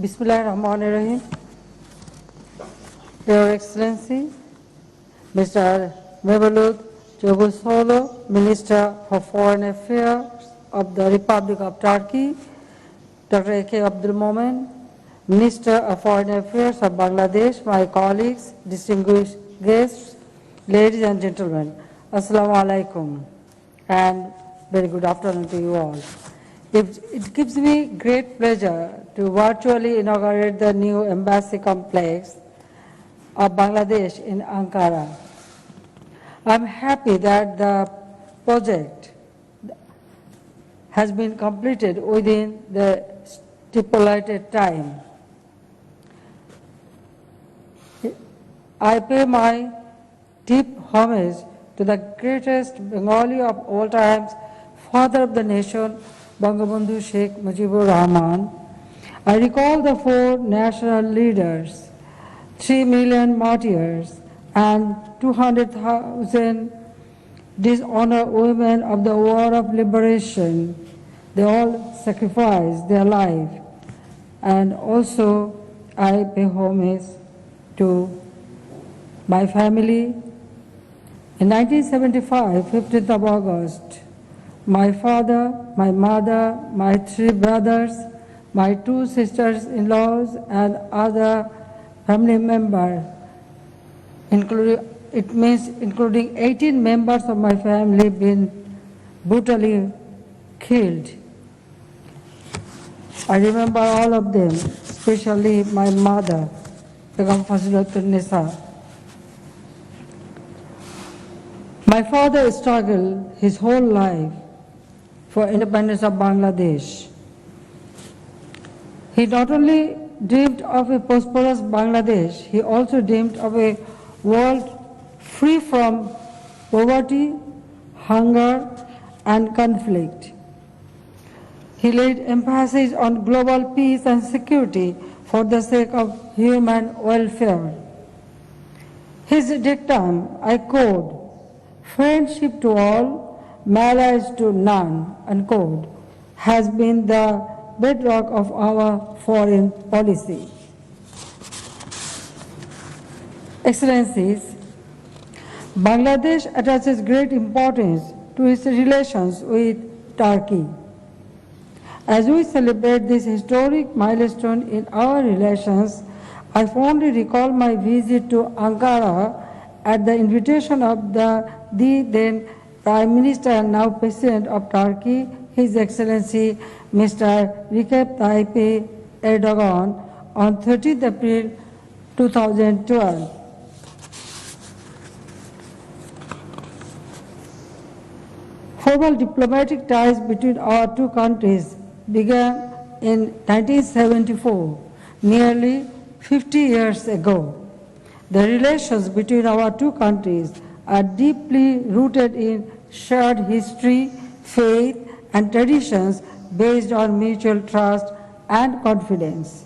Bismillahirrahmanirrahim. Your Excellency, Mr. Mevlut Cavusoglu, Minister for Foreign Affairs of the Republic of Turkey, Dr. A.K. Abdul Momen, Minister of Foreign Affairs of Bangladesh, my colleagues, distinguished guests, ladies and gentlemen, Assalamu alaikum, and very good afternoon to you all. It gives me great pleasure to virtually inaugurate the new embassy complex of Bangladesh in Ankara. I'm happy that the project has been completed within the stipulated time. I pay my deep homage to the greatest Bengali of all times, father of the nation, Bangabandhu Sheikh Mujibur Rahman. I recall the 4 national leaders, 3 million martyrs, and 200,000 dishonored women of the war of liberation. They all sacrificed their life. And also, I pay homage to my family. In 1975, 15th of August, my father, my mother, my 3 brothers, my 2 sisters-in-laws, and other family members, including 18 members of my family, been brutally killed. I remember all of them, especially my mother, Begum Fazilatul Nisa. My father struggled his whole life for independence of Bangladesh. He not only dreamed of a prosperous Bangladesh, he also dreamed of a world free from poverty, hunger, and conflict. He laid emphasis on global peace and security for the sake of human welfare. His dictum, I quote, "Friendship to all, marriage to none," unquote, has been the bedrock of our foreign policy. Excellencies, Bangladesh attaches great importance to its relations with Turkey. As we celebrate this historic milestone in our relations, I fondly recall my visit to Ankara at the invitation of the then Prime Minister and now President of Turkey, His Excellency Mr. Recep Tayyip Erdogan, on 30th April 2012. Formal diplomatic ties between our 2 countries began in 1974, nearly 50 years ago. The relations between our 2 countries are deeply rooted in shared history, faith, and traditions based on mutual trust and confidence.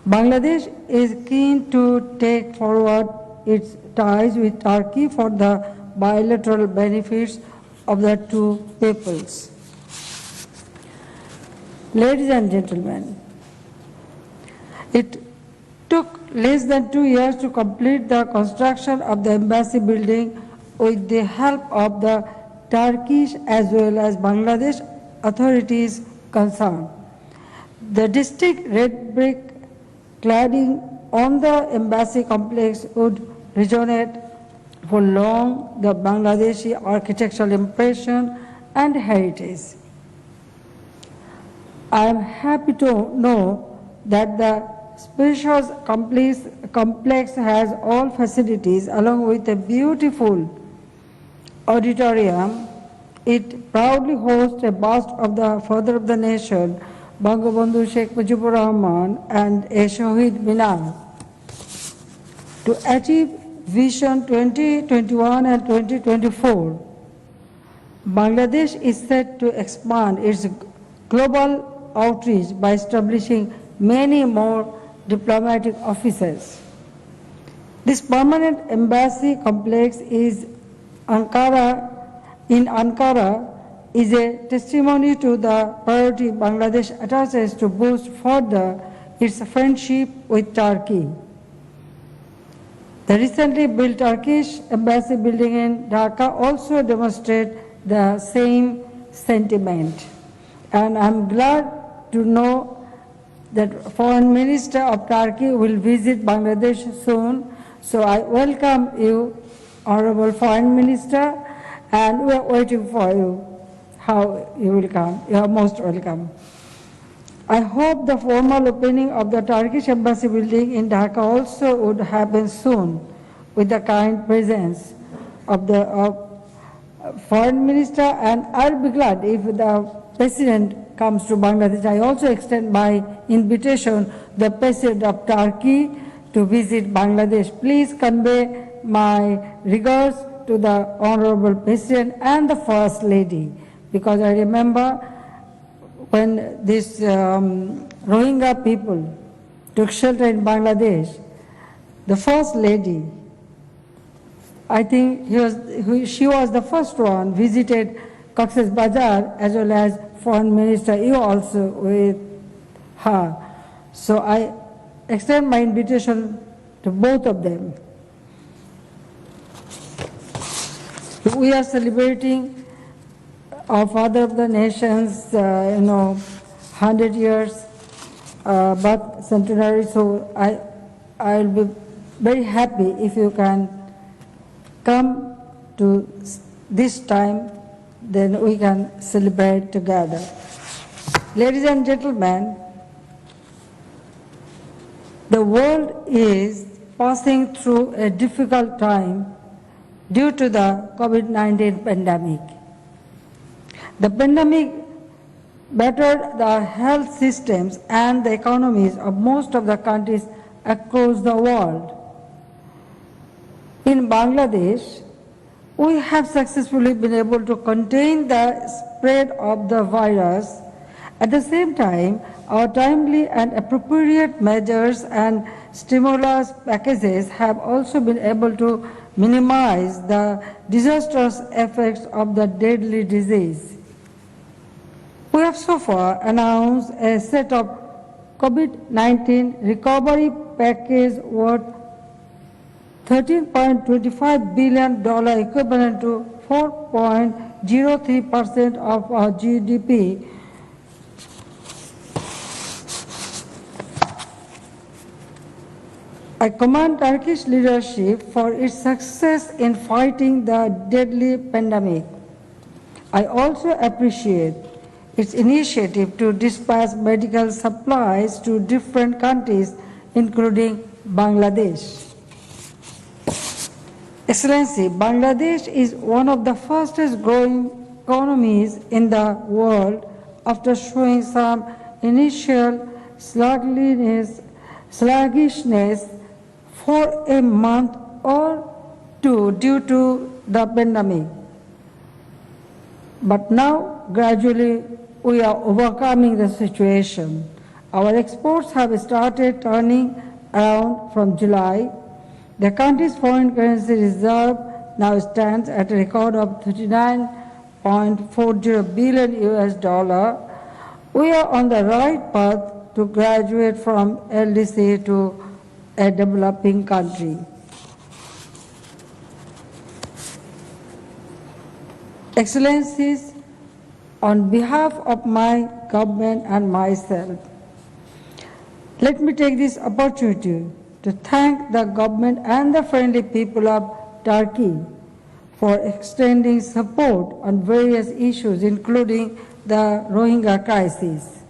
Bangladesh is keen to take forward its ties with Turkey for the bilateral benefits of the 2 peoples. Ladies and gentlemen, it took less than 2 years to complete the construction of the embassy building with the help of the Turkish as well as Bangladesh authorities concerned. The distinct red brick cladding on the embassy complex would resonate for long the Bangladeshi architectural impression and heritage. I am happy to know that the spacious complex has all facilities along with a beautiful auditorium. It proudly hosts a bust of the father of the nation, Bangabandhu Sheikh Mujibur Rahman, and a Shahid Minar. To achieve Vision 2021 and 2024, Bangladesh is set to expand its global outreach by establishing many more diplomatic offices. This permanent embassy complex in Ankara is a testimony to the priority Bangladesh attaches to boost further its friendship with Turkey. The recently built Turkish embassy building in Dhaka also demonstrates the same sentiment. And I'm glad to know that Foreign Minister of Turkey will visit Bangladesh soon. So I welcome you, Honorable Foreign Minister, and we are waiting for you, how you will come. You are most welcome. I hope the formal opening of the Turkish embassy building in Dhaka also would happen soon with the kind presence of the Foreign Minister, and I'll be glad if the President comes to Bangladesh. I also extend my invitation to the President of Turkey to visit Bangladesh. Please convey my regards to the Honorable President and the First Lady, because I remember when this Rohingya people took shelter in Bangladesh, the First Lady, I think she was the first one, visited Cox's Bazar, as well as Foreign Minister, you also with her. So I extend my invitation to both of them. We are celebrating our Father of the Nations, 100 years birth centenary. So I'll be very happy if you can come to this time, then we can celebrate together. Ladies and gentlemen, the world is passing through a difficult time due to the COVID-19 pandemic. The pandemic battered the health systems and the economies of most of the countries across the world. In Bangladesh, we have successfully been able to contain the spread of the virus. At the same time, our timely and appropriate measures and stimulus packages have also been able to minimize the disastrous effects of the deadly disease. We have so far announced a set of COVID-19 recovery package worth $13.25 billion, equivalent to 4.03% of our GDP. I commend Turkish leadership for its success in fighting the deadly pandemic. I also appreciate its initiative to dispatch medical supplies to different countries, including Bangladesh. Excellency, Bangladesh is one of the fastest growing economies in the world after showing some initial sluggishness for a month or two due to the pandemic. But now, gradually, we are overcoming the situation. Our exports have started turning around from July. The country's foreign currency reserve now stands at a record of $39.40 billion US. We are on the right path to graduate from LDC to a developing country. Excellencies, on behalf of my government and myself, let me take this opportunity to thank the government and the friendly people of Turkey for extending support on various issues, including the Rohingya crisis.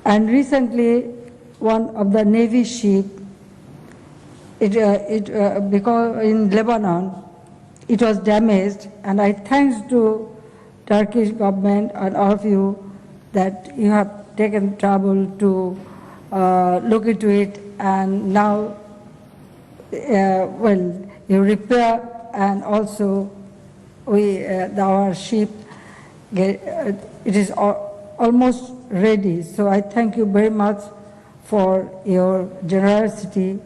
And recently, one of the Navy ship, because in Lebanon, it was damaged, and I thanks to Turkish government and all of you that you have taken trouble to look into it, and now, you repair, and also our ship, it is almost ready. So I thank you very much for your generosity.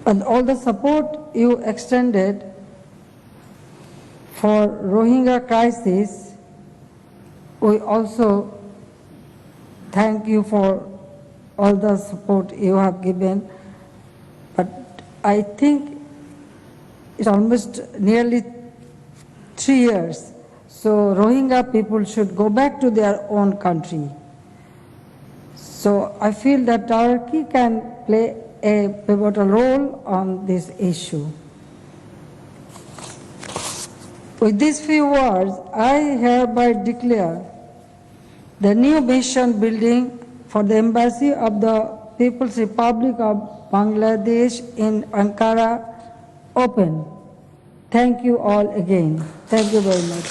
And all the support you extended For Rohingya crisis, we also thank you for all the support you have given, but I think it's almost nearly 3 years. So Rohingya people should go back to their own country. So I feel that Turkey can play a pivotal role on this issue. With these few words, I hereby declare the new mission building for the Embassy of the People's Republic of Bangladesh in Ankara open. Thank you all again. Thank you very much.